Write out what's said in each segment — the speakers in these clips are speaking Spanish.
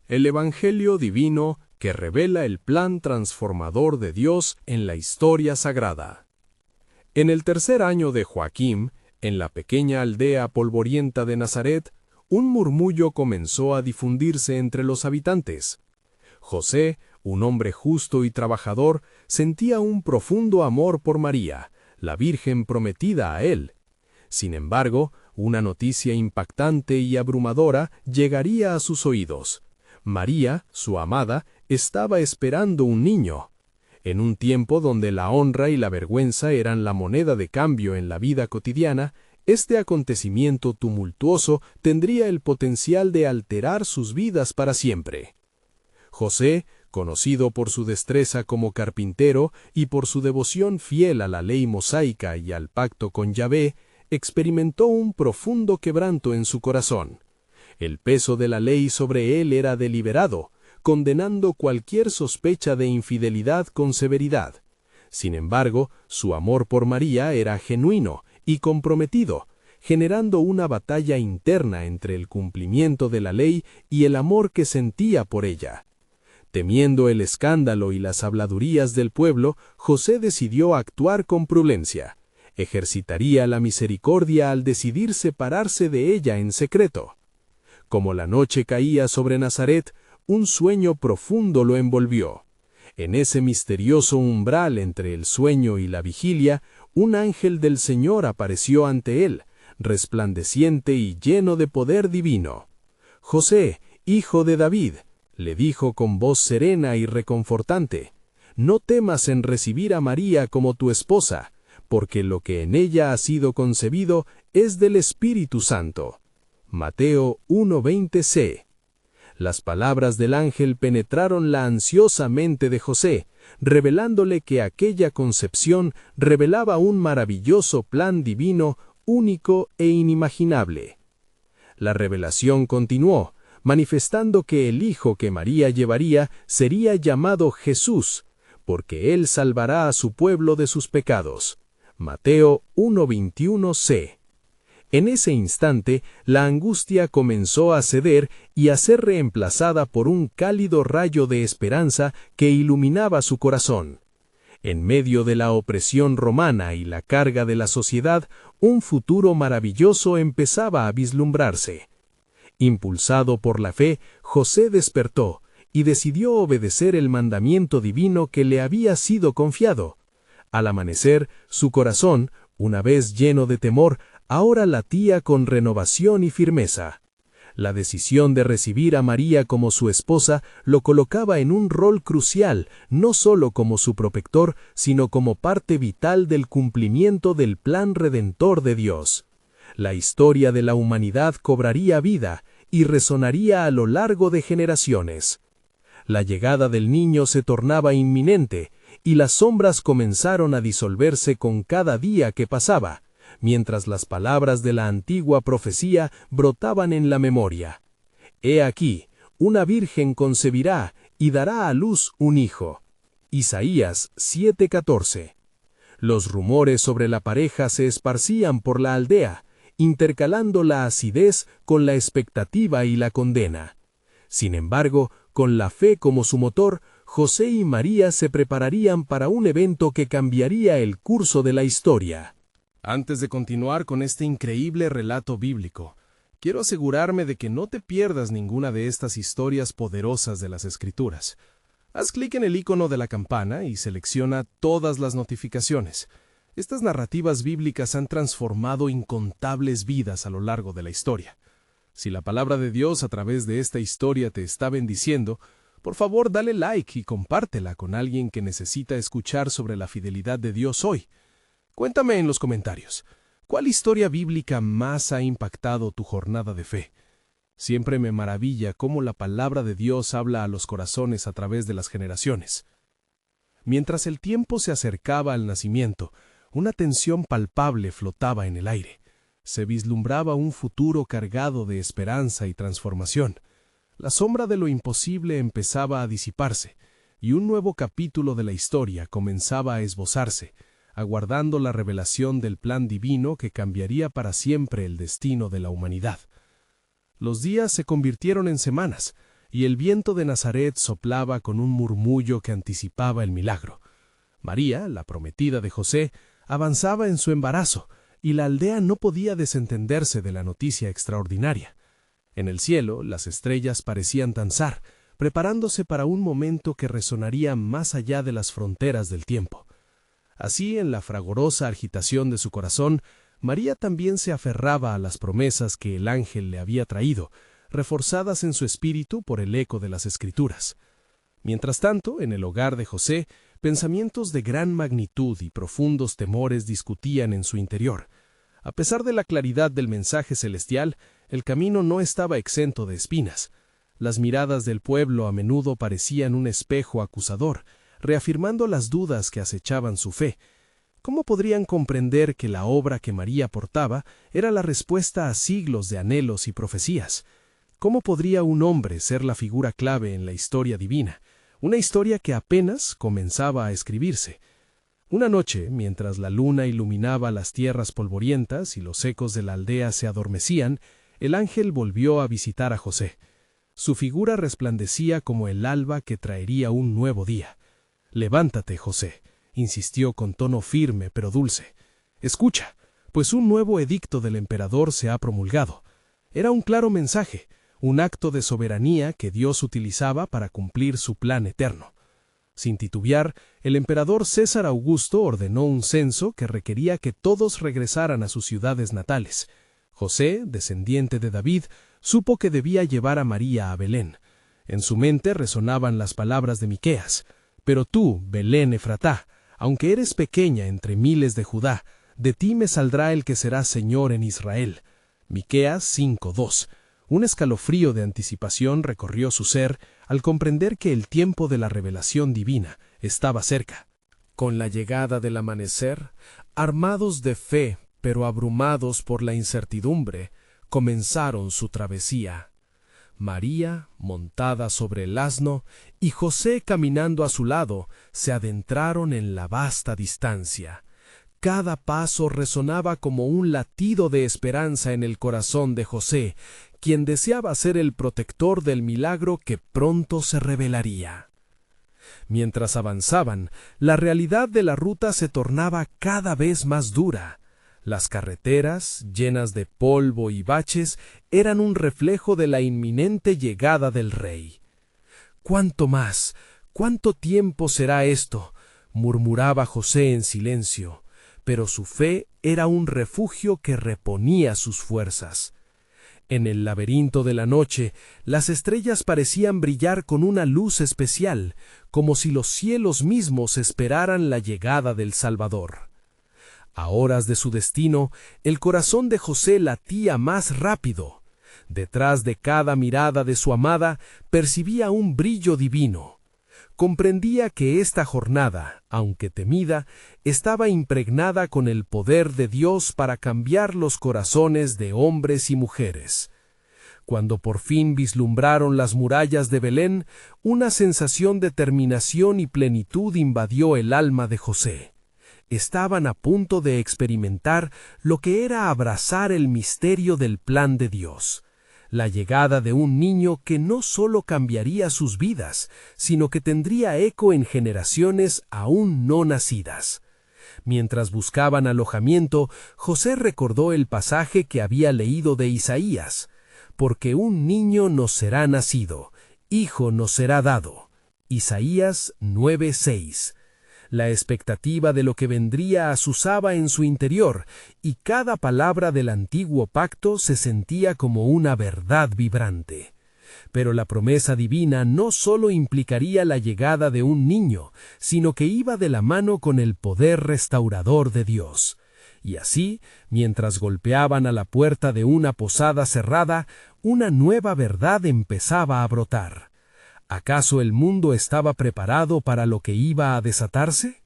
El Evangelio divino que revela el plan transformador de Dios en la historia sagrada. En el tercer año de Joaquim, en la pequeña aldea polvorienta de Nazaret, un murmullo comenzó a difundirse entre los habitantes. José, un hombre justo y trabajador, sentía un profundo amor por María, la Virgen prometida a él. Sin embargo, una noticia impactante y abrumadora llegaría a sus oídos. María, su amada, estaba esperando un niño. En un tiempo donde la honra y la vergüenza eran la moneda de cambio en la vida cotidiana, este acontecimiento tumultuoso tendría el potencial de alterar sus vidas para siempre. José, conocido por su destreza como carpintero y por su devoción fiel a la ley mosaica y al pacto con Yahvé, experimentó un profundo quebranto en su corazón. El peso de la ley sobre él era deliberado, condenando cualquier sospecha de infidelidad con severidad. Sin embargo, su amor por María era genuino y comprometido, generando una batalla interna entre el cumplimiento de la ley y el amor que sentía por ella. Temiendo el escándalo y las habladurías del pueblo, José decidió actuar con prudencia. Ejercitaría la misericordia al decidir separarse de ella en secreto. Como la noche caía sobre Nazaret, un sueño profundo lo envolvió. En ese misterioso umbral entre el sueño y la vigilia, un ángel del Señor apareció ante él, resplandeciente y lleno de poder divino. «José, hijo de David», le dijo con voz serena y reconfortante, «no temas en recibir a María como tu esposa, porque lo que en ella ha sido concebido es del Espíritu Santo». Mateo 1:20c. Las palabras del ángel penetraron la ansiosa mente de José, revelándole que aquella concepción revelaba un maravilloso plan divino, único e inimaginable. La revelación continuó, manifestando que el hijo que María llevaría sería llamado Jesús, porque él salvará a su pueblo de sus pecados. Mateo 1:21c. En ese instante, la angustia comenzó a ceder y a ser reemplazada por un cálido rayo de esperanza que iluminaba su corazón. En medio de la opresión romana y la carga de la sociedad, un futuro maravilloso empezaba a vislumbrarse. Impulsado por la fe, José despertó y decidió obedecer el mandamiento divino que le había sido confiado. Al amanecer, su corazón, una vez lleno de temor, ahora latía con renovación y firmeza. La decisión de recibir a María como su esposa lo colocaba en un rol crucial, no solo como su protector, sino como parte vital del cumplimiento del plan redentor de Dios. La historia de la humanidad cobraría vida y resonaría a lo largo de generaciones. La llegada del niño se tornaba inminente, y las sombras comenzaron a disolverse con cada día que pasaba, mientras las palabras de la antigua profecía brotaban en la memoria. «He aquí, una virgen concebirá y dará a luz un hijo». Isaías 7:14. Los rumores sobre la pareja se esparcían por la aldea, intercalando la acidez con la expectativa y la condena. Sin embargo, con la fe como su motor, José y María se prepararían para un evento que cambiaría el curso de la historia. Antes de continuar con este increíble relato bíblico, quiero asegurarme de que no te pierdas ninguna de estas historias poderosas de las Escrituras. Haz clic en el icono de la campana y selecciona todas las notificaciones. Estas narrativas bíblicas han transformado incontables vidas a lo largo de la historia. Si la palabra de Dios a través de esta historia te está bendiciendo, por favor dale like y compártela con alguien que necesita escuchar sobre la fidelidad de Dios hoy. Cuéntame en los comentarios, ¿cuál historia bíblica más ha impactado tu jornada de fe? Siempre me maravilla cómo la palabra de Dios habla a los corazones a través de las generaciones. Mientras el tiempo se acercaba al nacimiento, una tensión palpable flotaba en el aire. Se vislumbraba un futuro cargado de esperanza y transformación. La sombra de lo imposible empezaba a disiparse, y un nuevo capítulo de la historia comenzaba a esbozarse, aguardando la revelación del plan divino que cambiaría para siempre el destino de la humanidad. Los días se convirtieron en semanas, y el viento de Nazaret soplaba con un murmullo que anticipaba el milagro. María, la prometida de José, avanzaba en su embarazo, y la aldea no podía desentenderse de la noticia extraordinaria. En el cielo, las estrellas parecían danzar, preparándose para un momento que resonaría más allá de las fronteras del tiempo. Así, en la fragorosa agitación de su corazón, María también se aferraba a las promesas que el ángel le había traído, reforzadas en su espíritu por el eco de las Escrituras. Mientras tanto, en el hogar de José, pensamientos de gran magnitud y profundos temores discutían en su interior. A pesar de la claridad del mensaje celestial, el camino no estaba exento de espinas. Las miradas del pueblo a menudo parecían un espejo acusador, reafirmando las dudas que acechaban su fe. ¿Cómo podrían comprender que la obra que María portaba era la respuesta a siglos de anhelos y profecías? ¿Cómo podría un hombre ser la figura clave en la historia divina, una historia que apenas comenzaba a escribirse? Una noche, mientras la luna iluminaba las tierras polvorientas y los ecos de la aldea se adormecían, el ángel volvió a visitar a José. Su figura resplandecía como el alba que traería un nuevo día. «Levántate, José», insistió con tono firme pero dulce. «Escucha, pues un nuevo edicto del emperador se ha promulgado». Era un claro mensaje, un acto de soberanía que Dios utilizaba para cumplir su plan eterno. Sin titubear, el emperador César Augusto ordenó un censo que requería que todos regresaran a sus ciudades natales. José, descendiente de David, supo que debía llevar a María a Belén. En su mente resonaban las palabras de Miqueas: «Pero tú, Belén Efratá, aunque eres pequeña entre miles de Judá, de ti me saldrá el que será Señor en Israel». Miqueas 5:2. Un escalofrío de anticipación recorrió su ser al comprender que el tiempo de la revelación divina estaba cerca. Con la llegada del amanecer, armados de fe pero abrumados por la incertidumbre, comenzaron su travesía. María, montada sobre el asno, y José caminando a su lado, se adentraron en la vasta distancia. Cada paso resonaba como un latido de esperanza en el corazón de José, quien deseaba ser el protector del milagro que pronto se revelaría. Mientras avanzaban, la realidad de la ruta se tornaba cada vez más dura. Las carreteras, llenas de polvo y baches, eran un reflejo de la inminente llegada del rey. «¿Cuánto más? ¿Cuánto tiempo será esto?», murmuraba José en silencio, pero su fe era un refugio que reponía sus fuerzas. En el laberinto de la noche, las estrellas parecían brillar con una luz especial, como si los cielos mismos esperaran la llegada del Salvador. A horas de su destino, el corazón de José latía más rápido. Detrás de cada mirada de su amada, percibía un brillo divino. Comprendía que esta jornada, aunque temida, estaba impregnada con el poder de Dios para cambiar los corazones de hombres y mujeres. Cuando por fin vislumbraron las murallas de Belén, una sensación de determinación y plenitud invadió el alma de José. Estaban a punto de experimentar lo que era abrazar el misterio del plan de Dios, la llegada de un niño que no solo cambiaría sus vidas, sino que tendría eco en generaciones aún no nacidas. Mientras buscaban alojamiento, José recordó el pasaje que había leído de Isaías: «Porque un niño nos será nacido, hijo nos será dado». Isaías 9:6. La expectativa de lo que vendría azuzaba en su interior, y cada palabra del antiguo pacto se sentía como una verdad vibrante. Pero la promesa divina no solo implicaría la llegada de un niño, sino que iba de la mano con el poder restaurador de Dios. Y así, mientras golpeaban a la puerta de una posada cerrada, una nueva verdad empezaba a brotar. ¿Acaso el mundo estaba preparado para lo que iba a desatarse?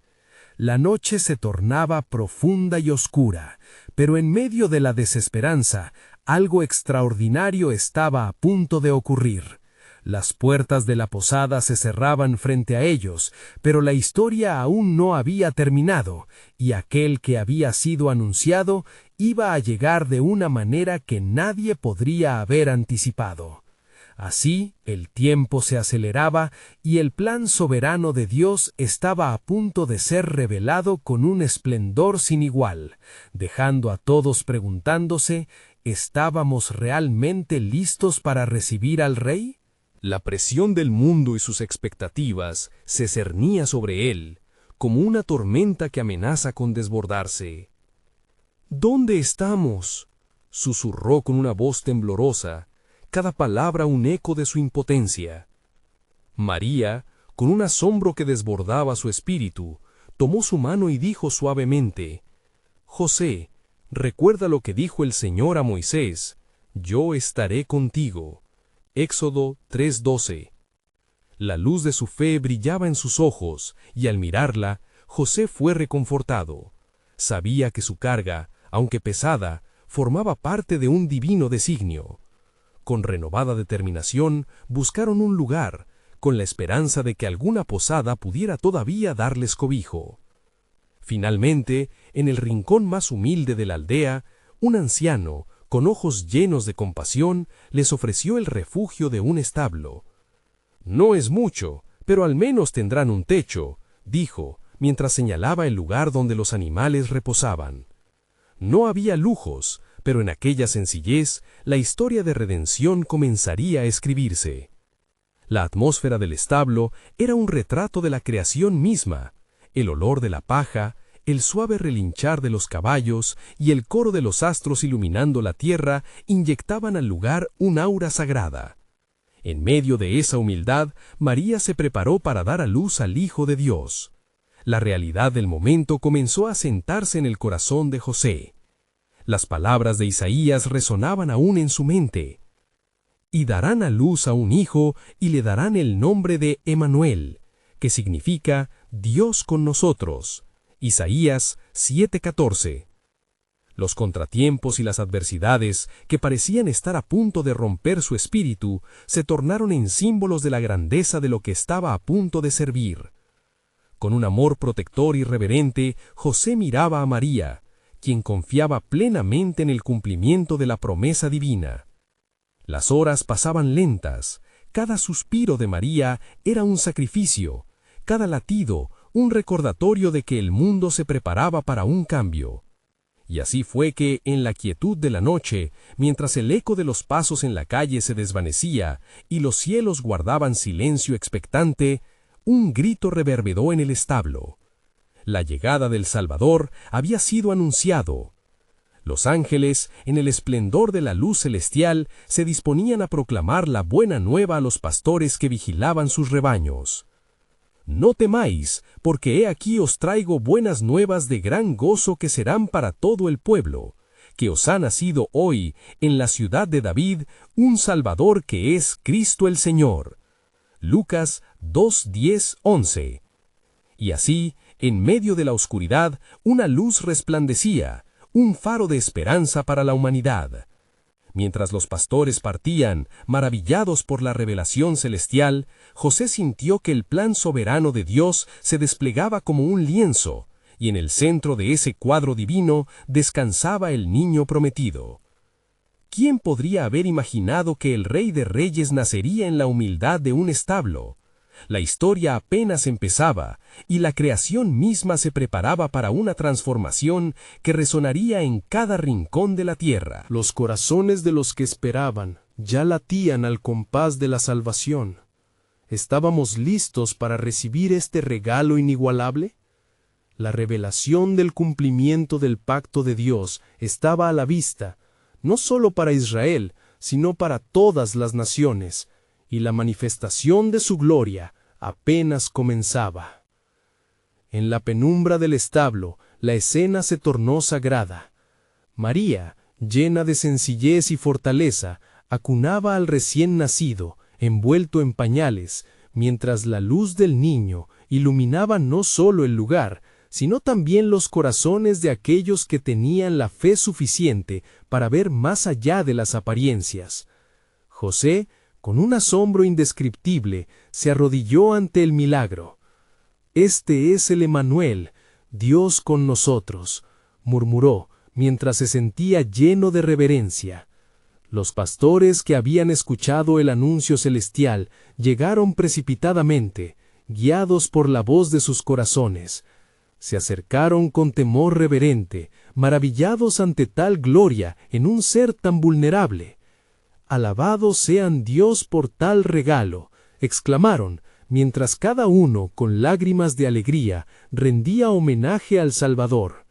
La noche se tornaba profunda y oscura, pero en medio de la desesperanza, algo extraordinario estaba a punto de ocurrir. Las puertas de la posada se cerraban frente a ellos, pero la historia aún no había terminado, y aquel que había sido anunciado iba a llegar de una manera que nadie podría haber anticipado. Así, el tiempo se aceleraba y el plan soberano de Dios estaba a punto de ser revelado con un esplendor sin igual, dejando a todos preguntándose, ¿estábamos realmente listos para recibir al Rey? La presión del mundo y sus expectativas se cernía sobre él, como una tormenta que amenaza con desbordarse. ¿Dónde estamos?, susurró con una voz temblorosa, cada palabra un eco de su impotencia. María, con un asombro que desbordaba su espíritu, tomó su mano y dijo suavemente: «José, recuerda lo que dijo el Señor a Moisés, yo estaré contigo». Éxodo 3:12. La luz de su fe brillaba en sus ojos, y al mirarla, José fue reconfortado. Sabía que su carga, aunque pesada, formaba parte de un divino designio. Con renovada determinación, buscaron un lugar, con la esperanza de que alguna posada pudiera todavía darles cobijo. Finalmente, en el rincón más humilde de la aldea, un anciano, con ojos llenos de compasión, les ofreció el refugio de un establo. «No es mucho, pero al menos tendrán un techo», dijo, mientras señalaba el lugar donde los animales reposaban. No había lujos, pero en aquella sencillez, la historia de redención comenzaría a escribirse. La atmósfera del establo era un retrato de la creación misma. El olor de la paja, el suave relinchar de los caballos y el coro de los astros iluminando la tierra inyectaban al lugar un aura sagrada. En medio de esa humildad, María se preparó para dar a luz al Hijo de Dios. La realidad del momento comenzó a sentarse en el corazón de José. Las palabras de Isaías resonaban aún en su mente. «Y darán a luz a un hijo y le darán el nombre de Emmanuel», que significa Dios con nosotros. Isaías 7:14. Los contratiempos y las adversidades, que parecían estar a punto de romper su espíritu, se tornaron en símbolos de la grandeza de lo que estaba a punto de servir. Con un amor protector y reverente, José miraba a María, quien confiaba plenamente en el cumplimiento de la promesa divina. Las horas pasaban lentas, cada suspiro de María era un sacrificio, cada latido un recordatorio de que el mundo se preparaba para un cambio. Y así fue que, en la quietud de la noche, mientras el eco de los pasos en la calle se desvanecía y los cielos guardaban silencio expectante, un grito reverberó en el establo. La llegada del Salvador había sido anunciado. Los ángeles, en el esplendor de la luz celestial, se disponían a proclamar la buena nueva a los pastores que vigilaban sus rebaños. «No temáis, porque he aquí os traigo buenas nuevas de gran gozo que serán para todo el pueblo, que os ha nacido hoy, en la ciudad de David, un Salvador que es Cristo el Señor». Lucas 2:10-11. Y así, en medio de la oscuridad, una luz resplandecía, un faro de esperanza para la humanidad. Mientras los pastores partían, maravillados por la revelación celestial, José sintió que el plan soberano de Dios se desplegaba como un lienzo, y en el centro de ese cuadro divino descansaba el niño prometido. ¿Quién podría haber imaginado que el Rey de Reyes nacería en la humildad de un establo? La historia apenas empezaba, y la creación misma se preparaba para una transformación que resonaría en cada rincón de la tierra. Los corazones de los que esperaban ya latían al compás de la salvación. ¿Estábamos listos para recibir este regalo inigualable? La revelación del cumplimiento del pacto de Dios estaba a la vista, no solo para Israel, sino para todas las naciones, y la manifestación de su gloria apenas comenzaba. En la penumbra del establo, la escena se tornó sagrada. María, llena de sencillez y fortaleza, acunaba al recién nacido, envuelto en pañales, mientras la luz del niño iluminaba no solo el lugar, sino también los corazones de aquellos que tenían la fe suficiente para ver más allá de las apariencias. José, con un asombro indescriptible, se arrodilló ante el milagro. «Este es el Emmanuel, Dios con nosotros», murmuró, mientras se sentía lleno de reverencia. Los pastores que habían escuchado el anuncio celestial llegaron precipitadamente, guiados por la voz de sus corazones. Se acercaron con temor reverente, maravillados ante tal gloria en un ser tan vulnerable. «Alabados sean Dios por tal regalo», exclamaron, mientras cada uno, con lágrimas de alegría, rendía homenaje al Salvador.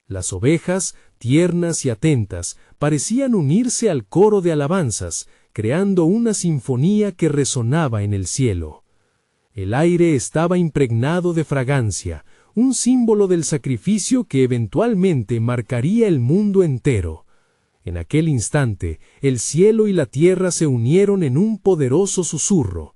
Las ovejas, tiernas y atentas, parecían unirse al coro de alabanzas, creando una sinfonía que resonaba en el cielo. El aire estaba impregnado de fragancia, un símbolo del sacrificio que eventualmente marcaría el mundo entero. En aquel instante, el cielo y la tierra se unieron en un poderoso susurro.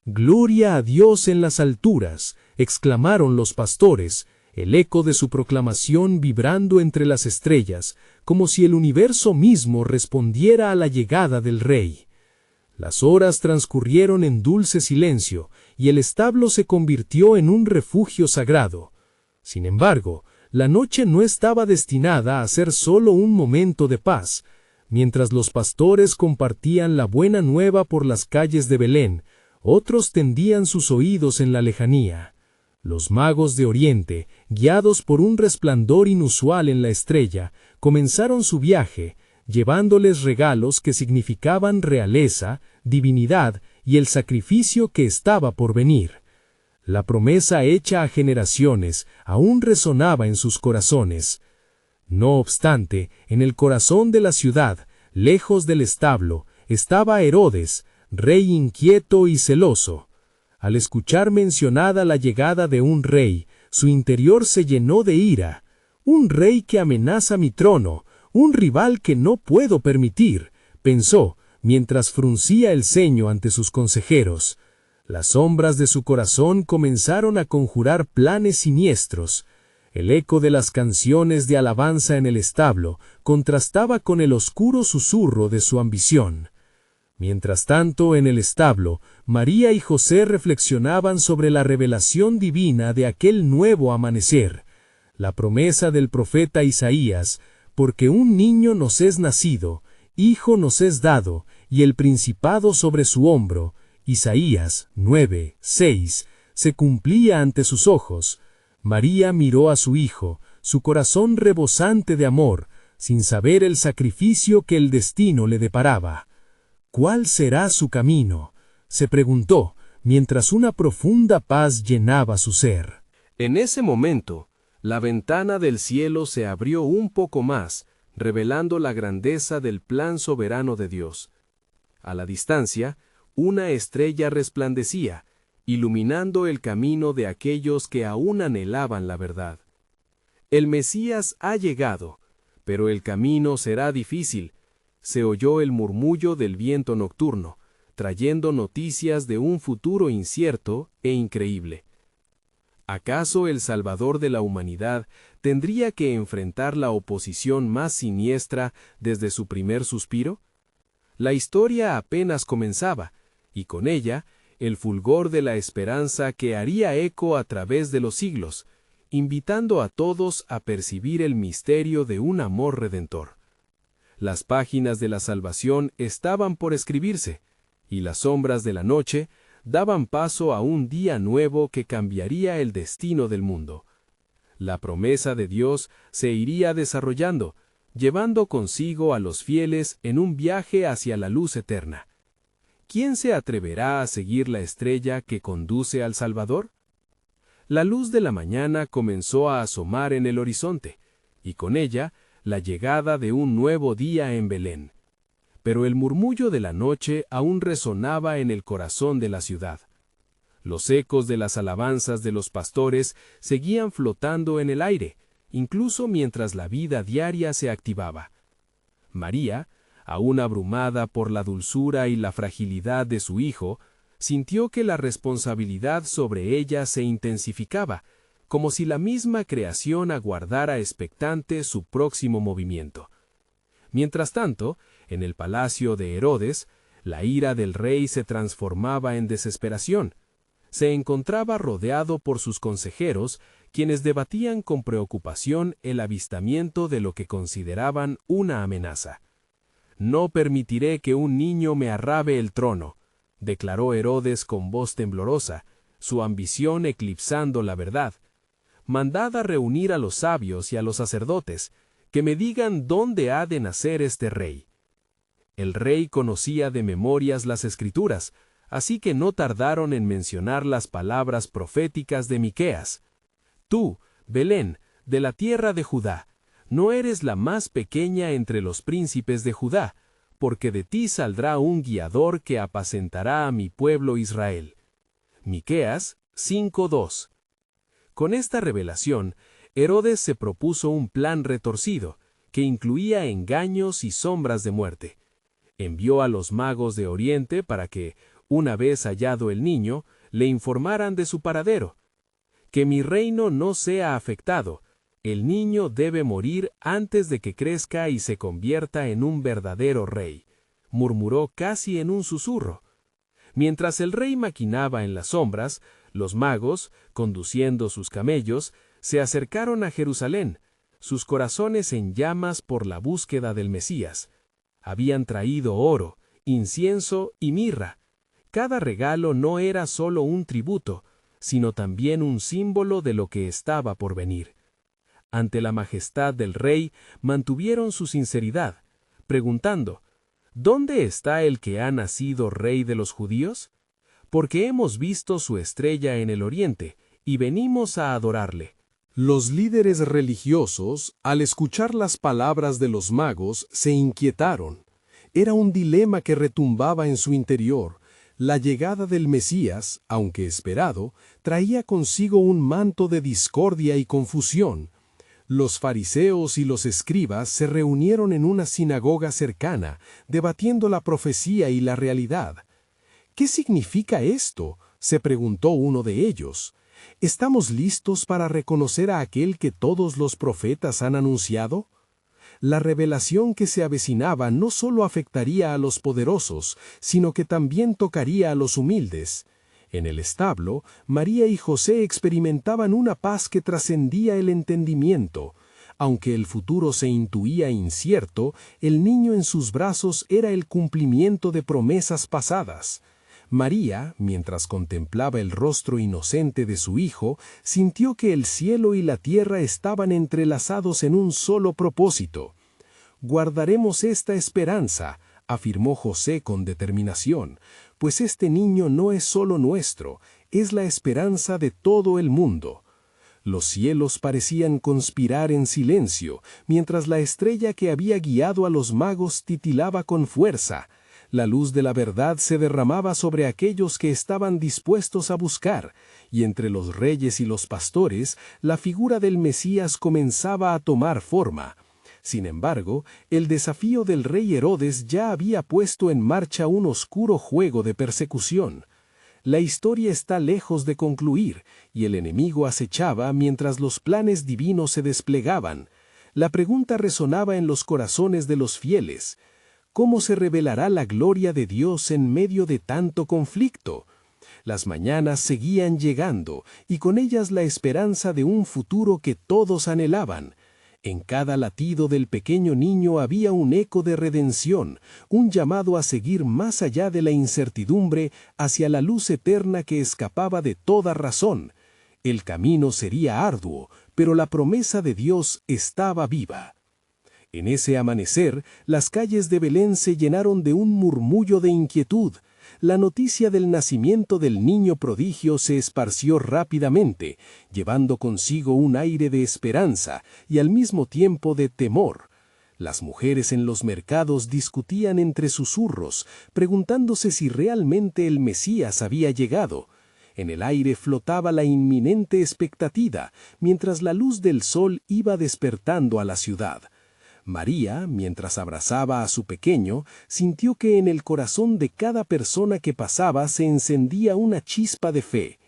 «Gloria a Dios en las alturas», exclamaron los pastores, el eco de su proclamación vibrando entre las estrellas, como si el universo mismo respondiera a la llegada del Rey. Las horas transcurrieron en dulce silencio, y el establo se convirtió en un refugio sagrado. Sin embargo, la noche no estaba destinada a ser solo un momento de paz. Mientras los pastores compartían la buena nueva por las calles de Belén, otros tendían sus oídos en la lejanía. Los magos de Oriente, guiados por un resplandor inusual en la estrella, comenzaron su viaje, llevándoles regalos que significaban realeza, divinidad y el sacrificio que estaba por venir. La promesa hecha a generaciones aún resonaba en sus corazones. No obstante, en el corazón de la ciudad, lejos del establo, estaba Herodes, rey inquieto y celoso. Al escuchar mencionada la llegada de un rey, su interior se llenó de ira. «Un rey que amenaza mi trono, un rival que no puedo permitir», pensó, mientras fruncía el ceño ante sus consejeros. Las sombras de su corazón comenzaron a conjurar planes siniestros. El eco de las canciones de alabanza en el establo contrastaba con el oscuro susurro de su ambición. Mientras tanto, en el establo, María y José reflexionaban sobre la revelación divina de aquel nuevo amanecer, la promesa del profeta Isaías, «Porque un niño nos es nacido, hijo nos es dado, y el principado sobre su hombro», Isaías 9:6, se cumplía ante sus ojos. María miró a su hijo, su corazón rebosante de amor, sin saber el sacrificio que el destino le deparaba. «¿Cuál será su camino?», se preguntó, mientras una profunda paz llenaba su ser. En ese momento, la ventana del cielo se abrió un poco más, revelando la grandeza del plan soberano de Dios. A la distancia, una estrella resplandecía, iluminando el camino de aquellos que aún anhelaban la verdad. El Mesías ha llegado, pero el camino será difícil. Se oyó el murmullo del viento nocturno, trayendo noticias de un futuro incierto e increíble. ¿Acaso el Salvador de la humanidad tendría que enfrentar la oposición más siniestra desde su primer suspiro? La historia apenas comenzaba, y con ella, el fulgor de la esperanza que haría eco a través de los siglos, invitando a todos a percibir el misterio de un amor redentor. Las páginas de la salvación estaban por escribirse, y las sombras de la noche daban paso a un día nuevo que cambiaría el destino del mundo. La promesa de Dios se iría desarrollando, llevando consigo a los fieles en un viaje hacia la luz eterna. ¿Quién se atreverá a seguir la estrella que conduce al Salvador? La luz de la mañana comenzó a asomar en el horizonte, y con ella la llegada de un nuevo día en Belén. Pero el murmullo de la noche aún resonaba en el corazón de la ciudad. Los ecos de las alabanzas de los pastores seguían flotando en el aire, incluso mientras la vida diaria se activaba. María, aún abrumada por la dulzura y la fragilidad de su hijo, sintió que la responsabilidad sobre ella se intensificaba, como si la misma creación aguardara expectante su próximo movimiento. Mientras tanto, en el palacio de Herodes, la ira del rey se transformaba en desesperación. Se encontraba rodeado por sus consejeros, quienes debatían con preocupación el avistamiento de lo que consideraban una amenaza. «No permitiré que un niño me arrabe el trono», declaró Herodes con voz temblorosa, su ambición eclipsando la verdad. «Mandad a reunir a los sabios y a los sacerdotes, que me digan dónde ha de nacer este rey». El rey conocía de memorias las Escrituras, así que no tardaron en mencionar las palabras proféticas de Miqueas. «Tú, Belén, de la tierra de Judá, no eres la más pequeña entre los príncipes de Judá, porque de ti saldrá un guiador que apacentará a mi pueblo Israel». Miqueas 5:2. Con esta revelación, Herodes se propuso un plan retorcido, que incluía engaños y sombras de muerte. Envió a los magos de Oriente para que, una vez hallado el niño, le informaran de su paradero. «Que mi reino no sea afectado. El niño debe morir antes de que crezca y se convierta en un verdadero rey», murmuró casi en un susurro. Mientras el rey maquinaba en las sombras, los magos, conduciendo sus camellos, se acercaron a Jerusalén, sus corazones en llamas por la búsqueda del Mesías. Habían traído oro, incienso y mirra. Cada regalo no era solo un tributo, sino también un símbolo de lo que estaba por venir. Ante la majestad del rey mantuvieron su sinceridad, preguntando: «¿Dónde está el que ha nacido rey de los judíos? Porque hemos visto su estrella en el oriente, y venimos a adorarle». Los líderes religiosos, al escuchar las palabras de los magos, se inquietaron. Era un dilema que retumbaba en su interior. La llegada del Mesías, aunque esperado, traía consigo un manto de discordia y confusión. Los fariseos y los escribas se reunieron en una sinagoga cercana, debatiendo la profecía y la realidad. «¿Qué significa esto?», se preguntó uno de ellos. «¿Estamos listos para reconocer a aquel que todos los profetas han anunciado?». La revelación que se avecinaba no solo afectaría a los poderosos, sino que también tocaría a los humildes. En el establo, María y José experimentaban una paz que trascendía el entendimiento. Aunque el futuro se intuía incierto, el niño en sus brazos era el cumplimiento de promesas pasadas. María, mientras contemplaba el rostro inocente de su hijo, sintió que el cielo y la tierra estaban entrelazados en un solo propósito. «Guardaremos esta esperanza», afirmó José con determinación, «pues este niño no es solo nuestro, es la esperanza de todo el mundo». Los cielos parecían conspirar en silencio, mientras la estrella que había guiado a los magos titilaba con fuerza. La luz de la verdad se derramaba sobre aquellos que estaban dispuestos a buscar, y entre los reyes y los pastores, la figura del Mesías comenzaba a tomar forma. Sin embargo, el desafío del rey Herodes ya había puesto en marcha un oscuro juego de persecución. La historia está lejos de concluir, y el enemigo acechaba mientras los planes divinos se desplegaban. La pregunta resonaba en los corazones de los fieles: ¿cómo se revelará la gloria de Dios en medio de tanto conflicto? Las mañanas seguían llegando, y con ellas la esperanza de un futuro que todos anhelaban. En cada latido del pequeño niño había un eco de redención, un llamado a seguir más allá de la incertidumbre hacia la luz eterna que escapaba de toda razón. El camino sería arduo, pero la promesa de Dios estaba viva. En ese amanecer, las calles de Belén se llenaron de un murmullo de inquietud. La noticia del nacimiento del niño prodigio se esparció rápidamente, llevando consigo un aire de esperanza y al mismo tiempo de temor. Las mujeres en los mercados discutían entre susurros, preguntándose si realmente el Mesías había llegado. En el aire flotaba la inminente expectativa, mientras la luz del sol iba despertando a la ciudad. María, mientras abrazaba a su pequeño, sintió que en el corazón de cada persona que pasaba se encendía una chispa de fe.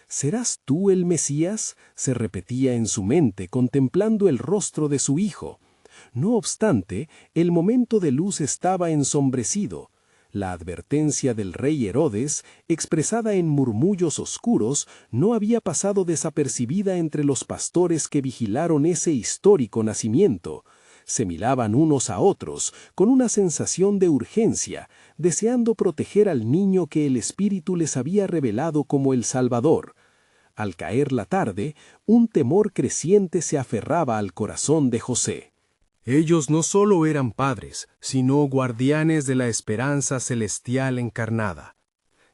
«¿Serás tú el Mesías?», se repetía en su mente contemplando el rostro de su hijo. No obstante, el momento de luz estaba ensombrecido. La advertencia del rey Herodes, expresada en murmullos oscuros, no había pasado desapercibida entre los pastores que vigilaron ese histórico nacimiento. Se miraban unos a otros, con una sensación de urgencia, deseando proteger al niño que el Espíritu les había revelado como el Salvador. Al caer la tarde, un temor creciente se aferraba al corazón de José. Ellos no solo eran padres, sino guardianes de la esperanza celestial encarnada.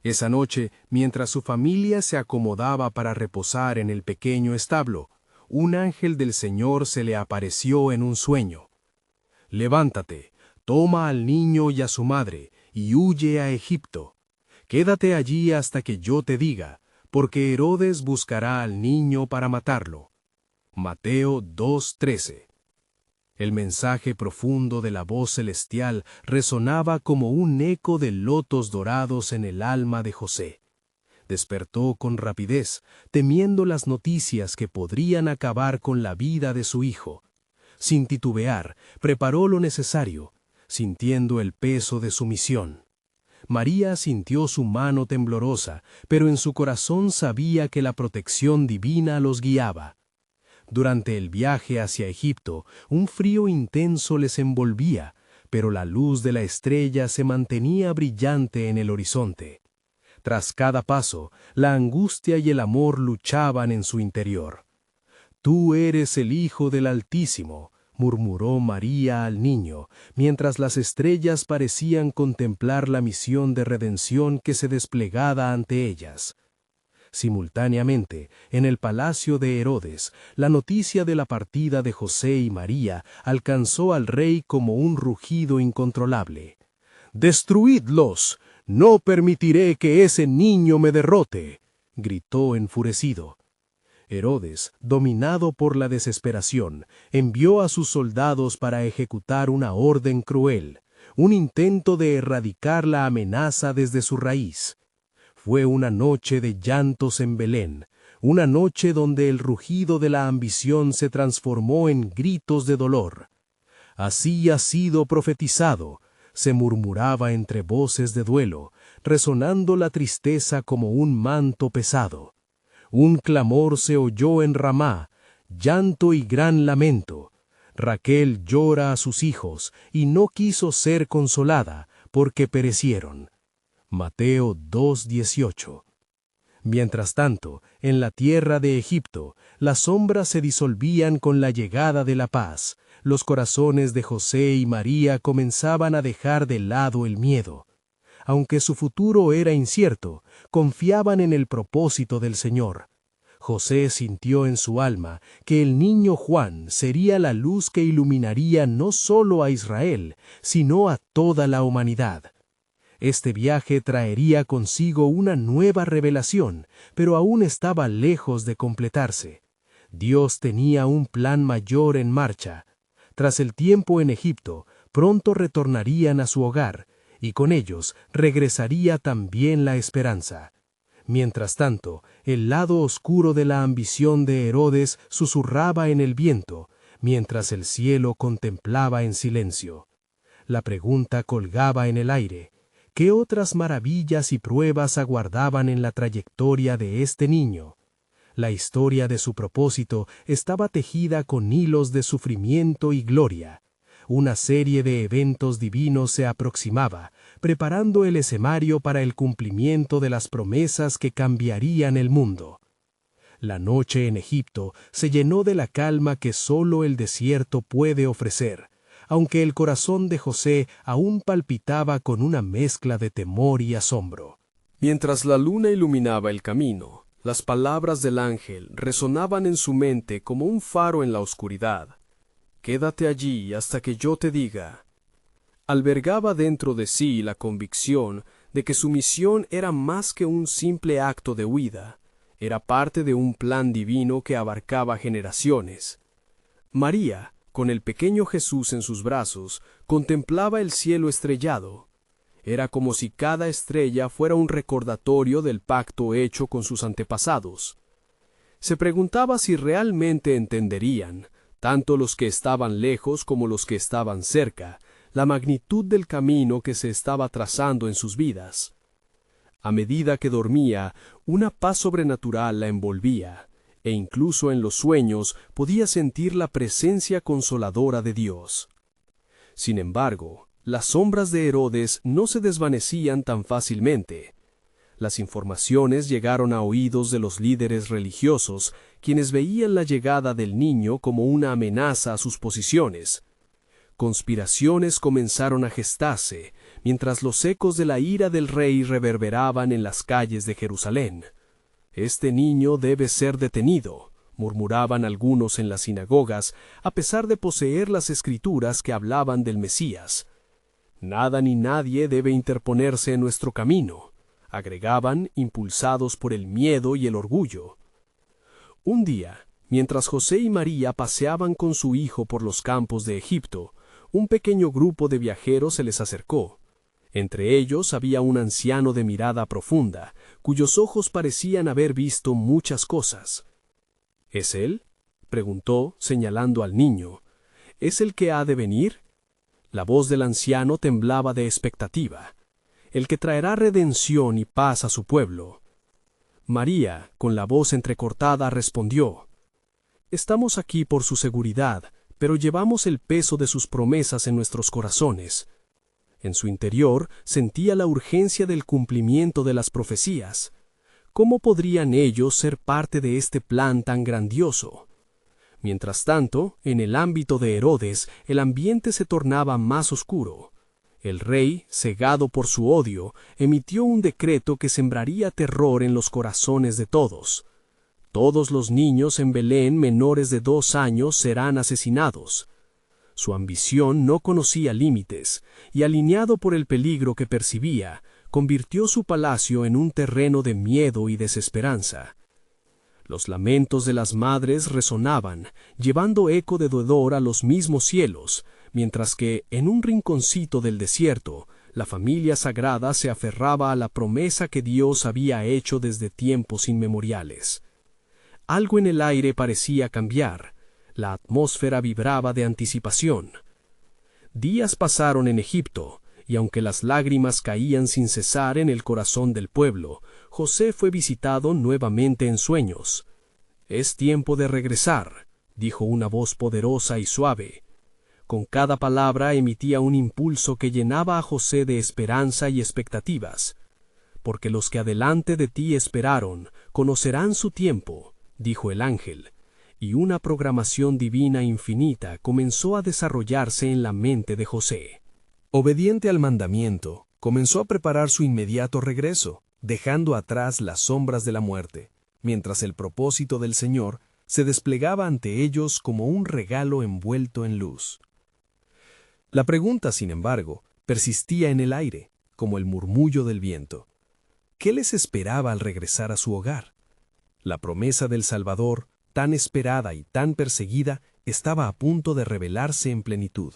Esa noche, mientras su familia se acomodaba para reposar en el pequeño establo, un ángel del Señor se le apareció en un sueño. «Levántate, toma al niño y a su madre, y huye a Egipto. Quédate allí hasta que yo te diga, porque Herodes buscará al niño para matarlo». Mateo 2:13. El mensaje profundo de la voz celestial resonaba como un eco de lotos dorados en el alma de José. Despertó con rapidez, temiendo las noticias que podrían acabar con la vida de su hijo. Sin titubear, preparó lo necesario, sintiendo el peso de su misión. María sintió su mano temblorosa, pero en su corazón sabía que la protección divina los guiaba. Durante el viaje hacia Egipto, un frío intenso les envolvía, pero la luz de la estrella se mantenía brillante en el horizonte. Tras cada paso, la angustia y el amor luchaban en su interior. «Tú eres el Hijo del Altísimo», murmuró María al niño, mientras las estrellas parecían contemplar la misión de redención que se desplegaba ante ellas. Simultáneamente, en el palacio de Herodes, la noticia de la partida de José y María alcanzó al rey como un rugido incontrolable. «¡Destruidlos! ¡No permitiré que ese niño me derrote!», gritó enfurecido. Herodes, dominado por la desesperación, envió a sus soldados para ejecutar una orden cruel, un intento de erradicar la amenaza desde su raíz. Fue una noche de llantos en Belén, una noche donde el rugido de la ambición se transformó en gritos de dolor. «Así ha sido profetizado», se murmuraba entre voces de duelo, resonando la tristeza como un manto pesado. Un clamor se oyó en Ramá, llanto y gran lamento. Raquel llora a sus hijos y no quiso ser consolada, porque perecieron. Mateo 2:18. Mientras tanto, en la tierra de Egipto, las sombras se disolvían con la llegada de la paz. Los corazones de José y María comenzaban a dejar de lado el miedo. Aunque su futuro era incierto, confiaban en el propósito del Señor. José sintió en su alma que el niño Juan sería la luz que iluminaría no solo a Israel, sino a toda la humanidad. Este viaje traería consigo una nueva revelación, pero aún estaba lejos de completarse. Dios tenía un plan mayor en marcha. Tras el tiempo en Egipto, pronto retornarían a su hogar, y con ellos regresaría también la esperanza. Mientras tanto, el lado oscuro de la ambición de Herodes susurraba en el viento, mientras el cielo contemplaba en silencio. La pregunta colgaba en el aire. ¿Qué otras maravillas y pruebas aguardaban en la trayectoria de este niño? La historia de su propósito estaba tejida con hilos de sufrimiento y gloria. Una serie de eventos divinos se aproximaba, preparando el escenario para el cumplimiento de las promesas que cambiarían el mundo. La noche en Egipto se llenó de la calma que solo el desierto puede ofrecer, aunque el corazón de José aún palpitaba con una mezcla de temor y asombro. Mientras la luna iluminaba el camino, las palabras del ángel resonaban en su mente como un faro en la oscuridad. «Quédate allí hasta que yo te diga». Albergaba dentro de sí la convicción de que su misión era más que un simple acto de huida, era parte de un plan divino que abarcaba generaciones. María, con el pequeño Jesús en sus brazos, contemplaba el cielo estrellado. Era como si cada estrella fuera un recordatorio del pacto hecho con sus antepasados. Se preguntaba si realmente entenderían, tanto los que estaban lejos como los que estaban cerca, la magnitud del camino que se estaba trazando en sus vidas. A medida que dormía, una paz sobrenatural la envolvía, e incluso en los sueños podía sentir la presencia consoladora de Dios. Sin embargo, las sombras de Herodes no se desvanecían tan fácilmente. Las informaciones llegaron a oídos de los líderes religiosos, quienes veían la llegada del niño como una amenaza a sus posiciones. Conspiraciones comenzaron a gestarse, mientras los ecos de la ira del rey reverberaban en las calles de Jerusalén. «Este niño debe ser detenido», murmuraban algunos en las sinagogas, a pesar de poseer las escrituras que hablaban del Mesías. «Nada ni nadie debe interponerse en nuestro camino», agregaban, impulsados por el miedo y el orgullo. Un día, mientras José y María paseaban con su hijo por los campos de Egipto, un pequeño grupo de viajeros se les acercó. Entre ellos había un anciano de mirada profunda, cuyos ojos parecían haber visto muchas cosas. «¿Es él?», preguntó, señalando al niño. «¿Es el que ha de venir?». La voz del anciano temblaba de expectativa. «El que traerá redención y paz a su pueblo». María, con la voz entrecortada, respondió: «Estamos aquí por su seguridad, pero llevamos el peso de sus promesas en nuestros corazones». En su interior sentía la urgencia del cumplimiento de las profecías. ¿Cómo podrían ellos ser parte de este plan tan grandioso? Mientras tanto, en el ámbito de Herodes, el ambiente se tornaba más oscuro. El rey, cegado por su odio, emitió un decreto que sembraría terror en los corazones de todos. Todos los niños en Belén menores de 2 años serán asesinados. Su ambición no conocía límites, y alineado por el peligro que percibía, convirtió su palacio en un terreno de miedo y desesperanza. Los lamentos de las madres resonaban, llevando eco de dolor a los mismos cielos, mientras que, en un rinconcito del desierto, la familia sagrada se aferraba a la promesa que Dios había hecho desde tiempos inmemoriales. Algo en el aire parecía cambiar. La atmósfera vibraba de anticipación. Días pasaron en Egipto, y aunque las lágrimas caían sin cesar en el corazón del pueblo, José fue visitado nuevamente en sueños. «Es tiempo de regresar», dijo una voz poderosa y suave. Con cada palabra emitía un impulso que llenaba a José de esperanza y expectativas. «Porque los que adelante de ti esperaron, conocerán su tiempo», dijo el ángel. Y una programación divina infinita comenzó a desarrollarse en la mente de José. Obediente al mandamiento, comenzó a preparar su inmediato regreso, dejando atrás las sombras de la muerte, mientras el propósito del Señor se desplegaba ante ellos como un regalo envuelto en luz. La pregunta, sin embargo, persistía en el aire, como el murmullo del viento. ¿Qué les esperaba al regresar a su hogar? La promesa del Salvador, tan esperada y tan perseguida, estaba a punto de revelarse en plenitud.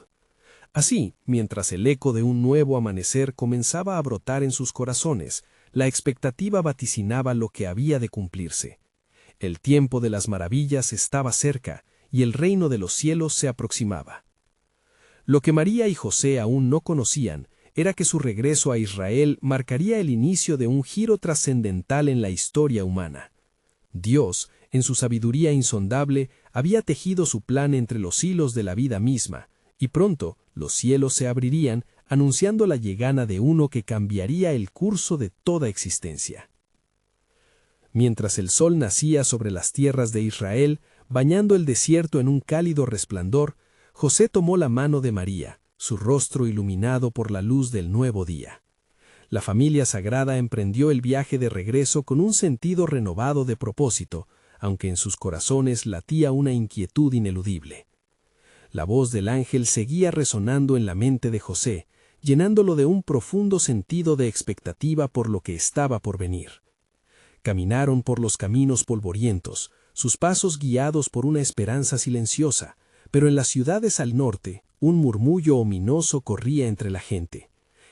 Así, mientras el eco de un nuevo amanecer comenzaba a brotar en sus corazones, la expectativa vaticinaba lo que había de cumplirse. El tiempo de las maravillas estaba cerca, y el reino de los cielos se aproximaba. Lo que María y José aún no conocían era que su regreso a Israel marcaría el inicio de un giro trascendental en la historia humana. Dios, en su sabiduría insondable, había tejido su plan entre los hilos de la vida misma, y pronto los cielos se abrirían, anunciando la llegada de uno que cambiaría el curso de toda existencia. Mientras el sol nacía sobre las tierras de Israel, bañando el desierto en un cálido resplandor, José tomó la mano de María, su rostro iluminado por la luz del nuevo día. La familia sagrada emprendió el viaje de regreso con un sentido renovado de propósito, aunque en sus corazones latía una inquietud ineludible. La voz del ángel seguía resonando en la mente de José, llenándolo de un profundo sentido de expectativa por lo que estaba por venir. Caminaron por los caminos polvorientos, sus pasos guiados por una esperanza silenciosa, pero en las ciudades al norte, un murmullo ominoso corría entre la gente.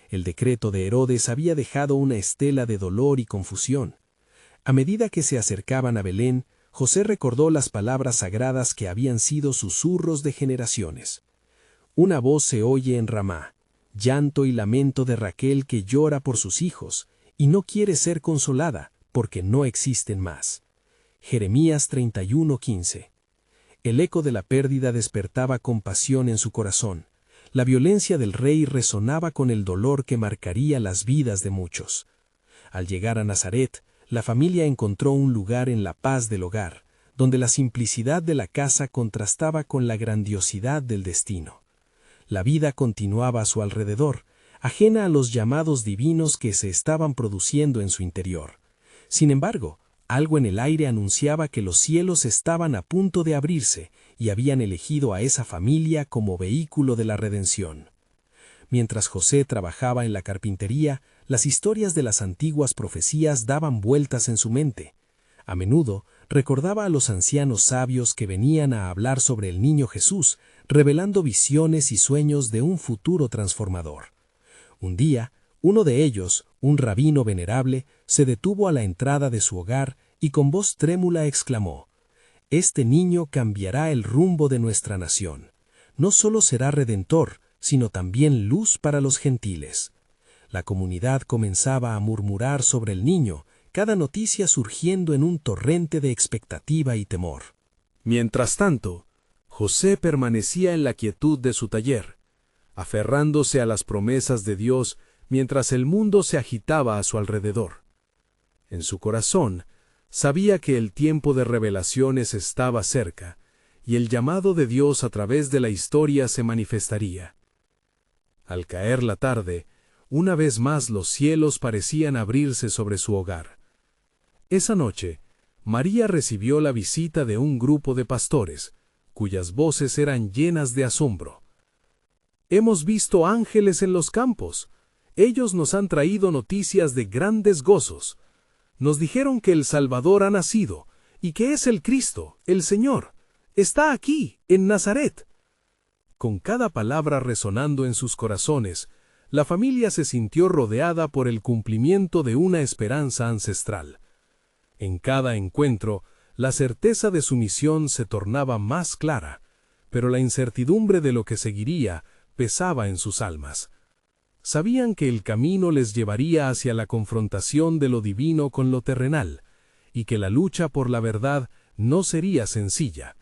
El decreto de Herodes había dejado una estela de dolor y confusión. A medida que se acercaban a Belén, José recordó las palabras sagradas que habían sido susurros de generaciones. Una voz se oye en Ramá, llanto y lamento de Raquel que llora por sus hijos, y no quiere ser consolada, porque no existen más. Jeremías 31:15. El eco de la pérdida despertaba compasión en su corazón. La violencia del rey resonaba con el dolor que marcaría las vidas de muchos. Al llegar a Nazaret, la familia encontró un lugar en la paz del hogar, donde la simplicidad de la casa contrastaba con la grandiosidad del destino. La vida continuaba a su alrededor, ajena a los llamados divinos que se estaban produciendo en su interior. Sin embargo, algo en el aire anunciaba que los cielos estaban a punto de abrirse y habían elegido a esa familia como vehículo de la redención. Mientras José trabajaba en la carpintería, las historias de las antiguas profecías daban vueltas en su mente. A menudo recordaba a los ancianos sabios que venían a hablar sobre el niño Jesús, revelando visiones y sueños de un futuro transformador. Un día, uno de ellos, un rabino venerable, se detuvo a la entrada de su hogar y con voz trémula exclamó: «Este niño cambiará el rumbo de nuestra nación. No solo será redentor, sino también luz para los gentiles». La comunidad comenzaba a murmurar sobre el niño, cada noticia surgiendo en un torrente de expectativa y temor. Mientras tanto, José permanecía en la quietud de su taller, aferrándose a las promesas de Dios mientras el mundo se agitaba a su alrededor. En su corazón, sabía que el tiempo de revelaciones estaba cerca, y el llamado de Dios a través de la historia se manifestaría. Al caer la tarde, una vez más los cielos parecían abrirse sobre su hogar. Esa noche, María recibió la visita de un grupo de pastores, cuyas voces eran llenas de asombro. «Hemos visto ángeles en los campos. Ellos nos han traído noticias de grandes gozos. Nos dijeron que el Salvador ha nacido, y que es el Cristo, el Señor. Está aquí, en Nazaret». Con cada palabra resonando en sus corazones, la familia se sintió rodeada por el cumplimiento de una esperanza ancestral. En cada encuentro, la certeza de su misión se tornaba más clara, pero la incertidumbre de lo que seguiría pesaba en sus almas. Sabían que el camino les llevaría hacia la confrontación de lo divino con lo terrenal, y que la lucha por la verdad no sería sencilla.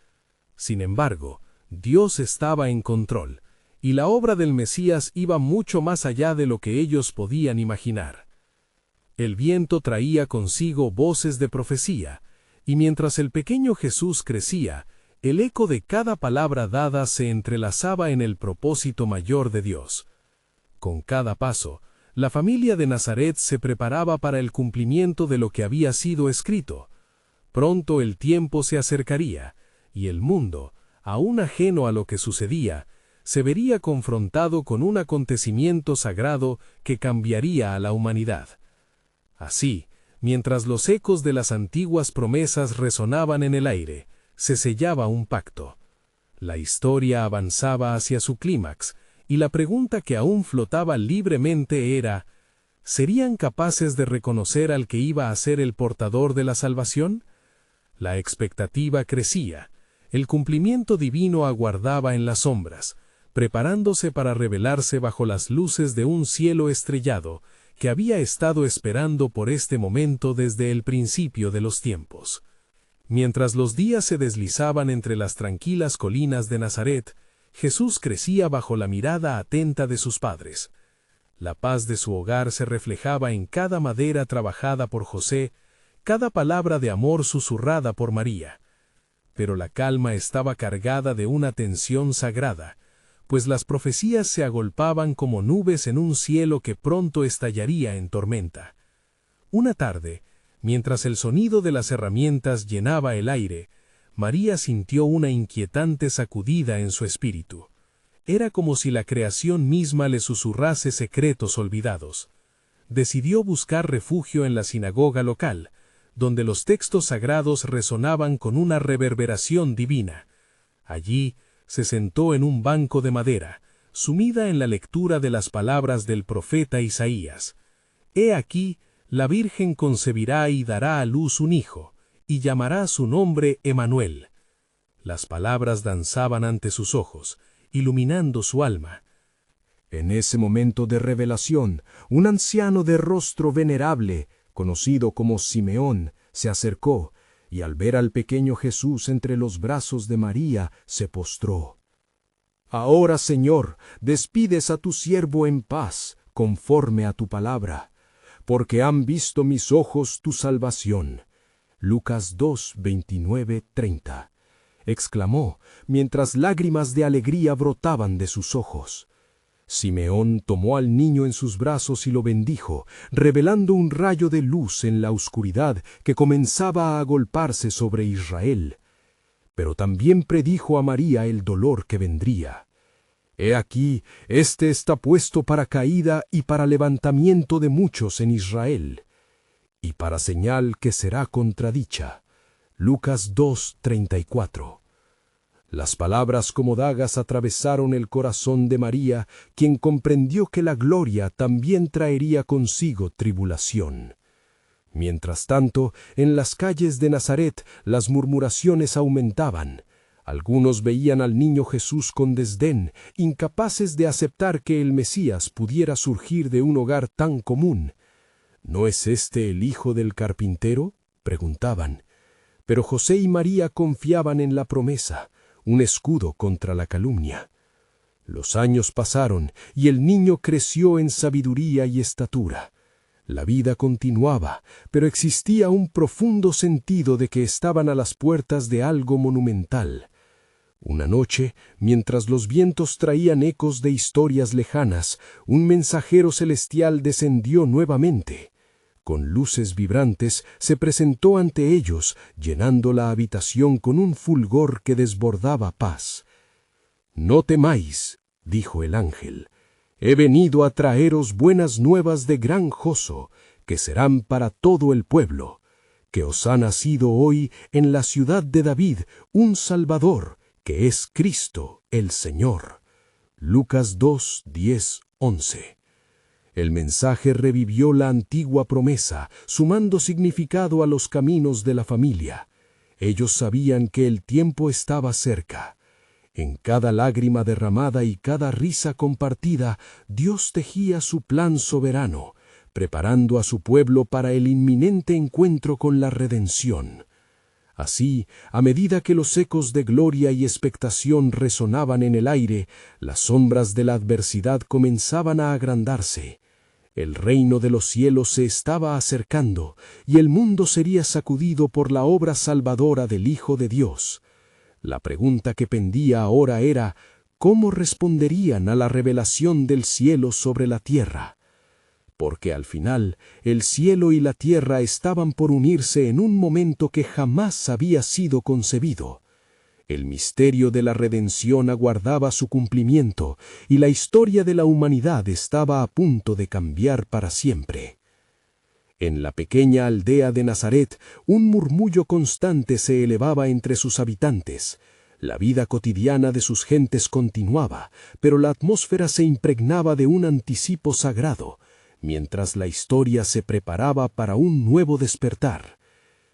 Sin embargo, Dios estaba en control, y la obra del Mesías iba mucho más allá de lo que ellos podían imaginar. El viento traía consigo voces de profecía, y mientras el pequeño Jesús crecía, el eco de cada palabra dada se entrelazaba en el propósito mayor de Dios. Con cada paso, la familia de Nazaret se preparaba para el cumplimiento de lo que había sido escrito. Pronto el tiempo se acercaría, y el mundo, aún ajeno a lo que sucedía, se vería confrontado con un acontecimiento sagrado que cambiaría a la humanidad. Así, mientras los ecos de las antiguas promesas resonaban en el aire, se sellaba un pacto. La historia avanzaba hacia su clímax, y la pregunta que aún flotaba libremente era: ¿serían capaces de reconocer al que iba a ser el portador de la salvación? La expectativa crecía, el cumplimiento divino aguardaba en las sombras, preparándose para revelarse bajo las luces de un cielo estrellado que había estado esperando por este momento desde el principio de los tiempos. Mientras los días se deslizaban entre las tranquilas colinas de Nazaret, Jesús crecía bajo la mirada atenta de sus padres. La paz de su hogar se reflejaba en cada madera trabajada por José, cada palabra de amor susurrada por María. Pero la calma estaba cargada de una tensión sagrada, pues las profecías se agolpaban como nubes en un cielo que pronto estallaría en tormenta. Una tarde, mientras el sonido de las herramientas llenaba el aire, María sintió una inquietante sacudida en su espíritu. Era como si la creación misma le susurrase secretos olvidados. Decidió buscar refugio en la sinagoga local, donde los textos sagrados resonaban con una reverberación divina. Allí se sentó en un banco de madera, sumida en la lectura de las palabras del profeta Isaías. «He aquí, la Virgen concebirá y dará a luz un hijo, y llamará su nombre Emanuel». Las palabras danzaban ante sus ojos, iluminando su alma. En ese momento de revelación, un anciano de rostro venerable, conocido como Simeón, se acercó, y al ver al pequeño Jesús entre los brazos de María, se postró. Ahora, Señor, despides a tu siervo en paz, conforme a tu palabra, porque han visto mis ojos tu salvación. Lucas 2, 29, 30. Exclamó, mientras lágrimas de alegría brotaban de sus ojos. Simeón tomó al niño en sus brazos y lo bendijo, revelando un rayo de luz en la oscuridad que comenzaba a agolparse sobre Israel. Pero también predijo a María el dolor que vendría. He aquí, este está puesto para caída y para levantamiento de muchos en Israel, y para señal que será contradicha. Lucas 2, 34. Las palabras como dagas atravesaron el corazón de María, quien comprendió que la gloria también traería consigo tribulación. Mientras tanto, en las calles de Nazaret las murmuraciones aumentaban. Algunos veían al niño Jesús con desdén, incapaces de aceptar que el Mesías pudiera surgir de un hogar tan común. ¿No es este el hijo del carpintero?, preguntaban. Pero José y María confiaban en la promesa, un escudo contra la calumnia. Los años pasaron y el niño creció en sabiduría y estatura. La vida continuaba, pero existía un profundo sentido de que estaban a las puertas de algo monumental. Una noche, mientras los vientos traían ecos de historias lejanas, un mensajero celestial descendió nuevamente. Con luces vibrantes se presentó ante ellos, llenando la habitación con un fulgor que desbordaba paz. «No temáis», dijo el ángel, «he venido a traeros buenas nuevas de gran gozo, que serán para todo el pueblo, que os ha nacido hoy en la ciudad de David un Salvador, que es Cristo el Señor». Lucas 2, 10, 11. El mensaje revivió la antigua promesa, sumando significado a los caminos de la familia. Ellos sabían que el tiempo estaba cerca. En cada lágrima derramada y cada risa compartida, Dios tejía su plan soberano, preparando a su pueblo para el inminente encuentro con la redención. Así, a medida que los ecos de gloria y expectación resonaban en el aire, las sombras de la adversidad comenzaban a agrandarse. El reino de los cielos se estaba acercando, y el mundo sería sacudido por la obra salvadora del Hijo de Dios. La pregunta que pendía ahora era, ¿cómo responderían a la revelación del cielo sobre la tierra? Porque al final, el cielo y la tierra estaban por unirse en un momento que jamás había sido concebido. El misterio de la redención aguardaba su cumplimiento, y la historia de la humanidad estaba a punto de cambiar para siempre. En la pequeña aldea de Nazaret, un murmullo constante se elevaba entre sus habitantes. La vida cotidiana de sus gentes continuaba, pero la atmósfera se impregnaba de un anticipo sagrado, mientras la historia se preparaba para un nuevo despertar.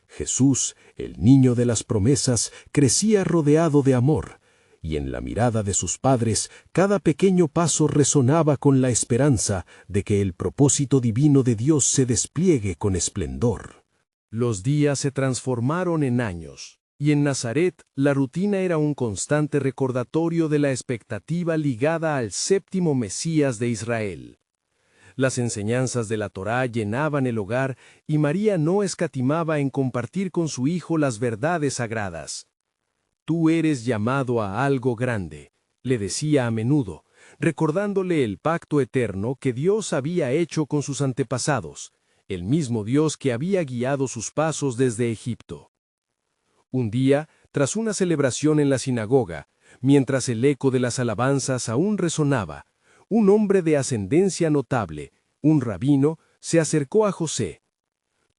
Jesús, el niño de las promesas, crecía rodeado de amor, y en la mirada de sus padres cada pequeño paso resonaba con la esperanza de que el propósito divino de Dios se despliegue con esplendor. Los días se transformaron en años, y en Nazaret la rutina era un constante recordatorio de la expectativa ligada al séptimo Mesías de Israel. Las enseñanzas de la Torá llenaban el hogar y María no escatimaba en compartir con su hijo las verdades sagradas. «Tú eres llamado a algo grande», le decía a menudo, recordándole el pacto eterno que Dios había hecho con sus antepasados, el mismo Dios que había guiado sus pasos desde Egipto. Un día, tras una celebración en la sinagoga, mientras el eco de las alabanzas aún resonaba, un hombre de ascendencia notable, un rabino, se acercó a José.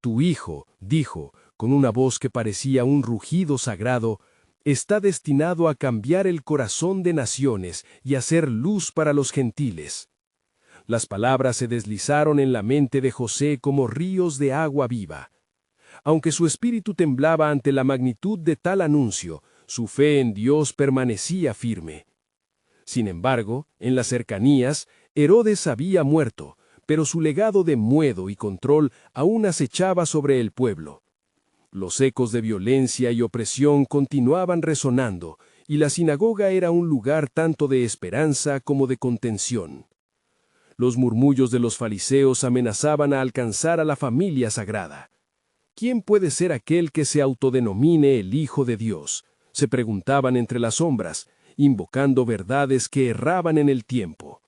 «Tu hijo», dijo, con una voz que parecía un rugido sagrado, «está destinado a cambiar el corazón de naciones y a ser luz para los gentiles». Las palabras se deslizaron en la mente de José como ríos de agua viva. Aunque su espíritu temblaba ante la magnitud de tal anuncio, su fe en Dios permanecía firme. Sin embargo, en las cercanías, Herodes había muerto, pero su legado de muedo y control aún acechaba sobre el pueblo. Los ecos de violencia y opresión continuaban resonando, y la sinagoga era un lugar tanto de esperanza como de contención. Los murmullos de los fariseos amenazaban a alcanzar a la familia sagrada. ¿Quién puede ser aquel que se autodenomine el Hijo de Dios?, se preguntaban entre las sombras, invocando verdades que erraban en el tiempo.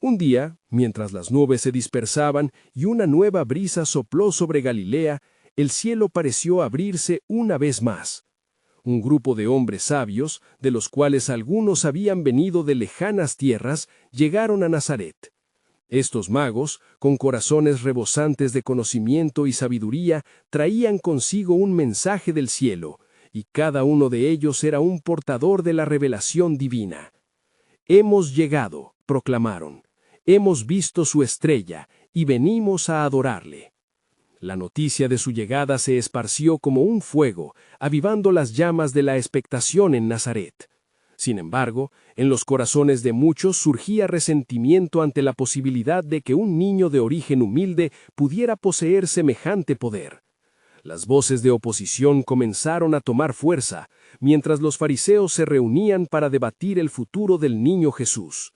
Un día, mientras las nubes se dispersaban y una nueva brisa sopló sobre Galilea, el cielo pareció abrirse una vez más. Un grupo de hombres sabios, de los cuales algunos habían venido de lejanas tierras, llegaron a Nazaret. Estos magos, con corazones rebosantes de conocimiento y sabiduría, traían consigo un mensaje del cielo, y cada uno de ellos era un portador de la revelación divina. «Hemos llegado», proclamaron, «hemos visto su estrella, y venimos a adorarle». La noticia de su llegada se esparció como un fuego, avivando las llamas de la expectación en Nazaret. Sin embargo, en los corazones de muchos surgía resentimiento ante la posibilidad de que un niño de origen humilde pudiera poseer semejante poder. Las voces de oposición comenzaron a tomar fuerza, mientras los fariseos se reunían para debatir el futuro del niño Jesús.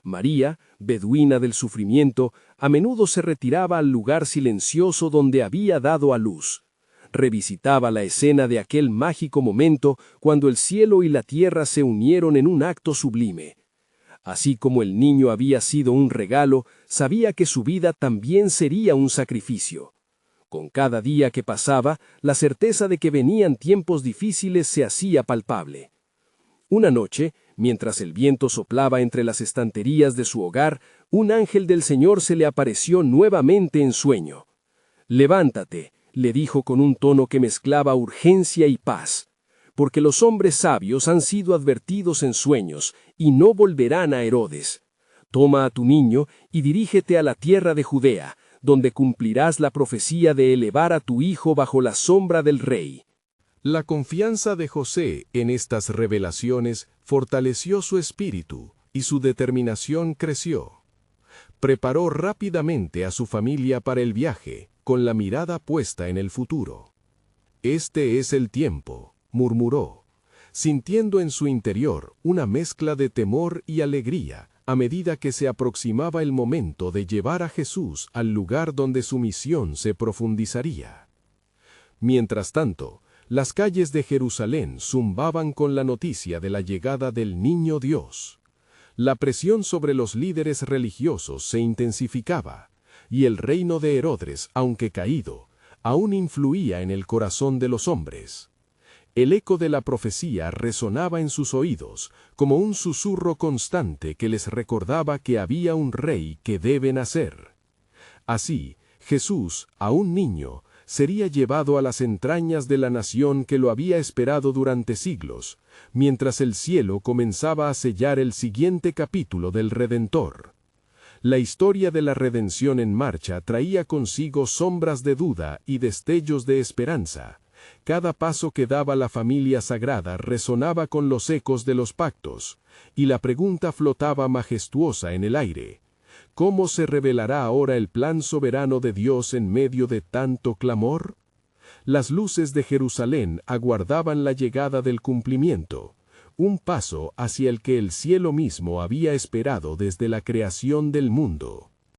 María, beduina del sufrimiento, a menudo se retiraba al lugar silencioso donde había dado a luz. Revisitaba la escena de aquel mágico momento cuando el cielo y la tierra se unieron en un acto sublime. Así como el niño había sido un regalo, sabía que su vida también sería un sacrificio. Con cada día que pasaba, la certeza de que venían tiempos difíciles se hacía palpable. Una noche, mientras el viento soplaba entre las estanterías de su hogar, un ángel del Señor se le apareció nuevamente en sueño. «Levántate», le dijo con un tono que mezclaba urgencia y paz, «porque los hombres sabios han sido advertidos en sueños y no volverán a Herodes. Toma a tu niño y dirígete a la tierra de Judea, donde cumplirás la profecía de elevar a tu hijo bajo la sombra del rey». La confianza de José en estas revelaciones fortaleció su espíritu y su determinación creció. Preparó rápidamente a su familia para el viaje, con la mirada puesta en el futuro. «Este es el tiempo», murmuró, sintiendo en su interior una mezcla de temor y alegría a medida que se aproximaba el momento de llevar a Jesús al lugar donde su misión se profundizaría. Mientras tanto, las calles de Jerusalén zumbaban con la noticia de la llegada del Niño Dios. La presión sobre los líderes religiosos se intensificaba, y el reino de Herodes, aunque caído, aún influía en el corazón de los hombres. El eco de la profecía resonaba en sus oídos, como un susurro constante que les recordaba que había un rey que debe nacer. Así, Jesús, aún niño, sería llevado a las entrañas de la nación que lo había esperado durante siglos, mientras el cielo comenzaba a sellar el siguiente capítulo del Redentor. La historia de la redención en marcha traía consigo sombras de duda y destellos de esperanza. Cada paso que daba la familia sagrada resonaba con los ecos de los pactos, y la pregunta flotaba majestuosa en el aire: ¿cómo se revelará ahora el plan soberano de Dios en medio de tanto clamor? Las luces de Jerusalén aguardaban la llegada del cumplimiento, un paso hacia el que el cielo mismo había esperado desde la creación del mundo.